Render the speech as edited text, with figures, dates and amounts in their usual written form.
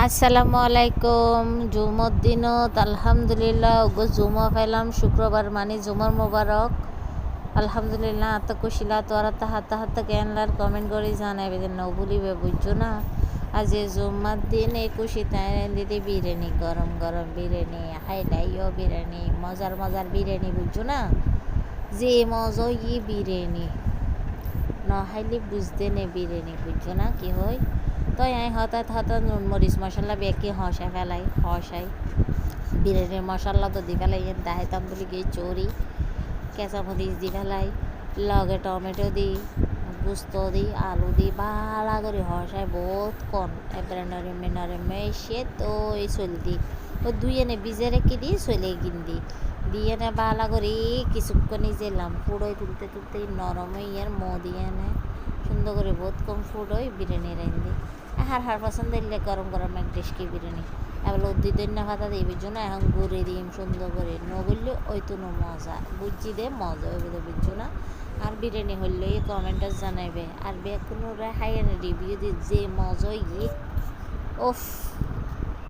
আসসালামু আলাইকুম। জুমর দিনত আলহামদুলিল্লাহ ওগো জুমা পাইলাম শুক্রবার মানে জুমর মোবারক। আলহামদুলিল্লাহ আত কুশিলা তোরা তাহাত জ্ঞানলার কমেন্ট করে জানাইবে যে নবুলিবে বুঝছো না। আজ জুম্মার দিন এই খুশি তাই দিদি বিরিয়ানি গরম গরম বিরিয়ানি হাইলাইও বিরিয়ানি মজার মজার বিরিয়ানি বুঝছো না। যে মজা ই বিরিয়ানি নহাইলে বুঝতে নেই বিরিয়ানি বুঝছো না কি হয়। তো হঠাৎ হঠাৎ নুন মরিচ মশলা বেঁকে হসাই বিরিয়ানির মশলা তো দি ফেলাই দাহাইতাম বলি গিয়ে চড়ি কেঁচামরিচ দি ফেলাই লগে টমেটো দি গুস্ত দি আলু দি ভালো করে হসাই বহুত কম এবারে নরমে সে তো এই চলি দি ও দুই এনে ভিজে রেখে দিয়ে চলে দি দিয়ে নে ভালো করে কিছুক্ষণ জেলাম ফুড়োই তুলতে নরম ইয়ার দিয়ে নে সুন্দর করে বহুত কম ফুড়োই বিরিয়ানি রান্ধি হার পছন্দ দিলে গরম গরম এক ডিশকি বিরিয়ানি এবার উদ্দি দিন না ভাতা দিবির জন্য এখন ঘুরে দিম সুন্দর করে নগরলে ওই তো মজা বুঝছি দে মজা ওই বুঝছো না। আর বিরিয়ানি হইলে কমেন্টে জানাইবে আর কোনো হাই রিভিউ দি যে মজা ইয়ে ওফ।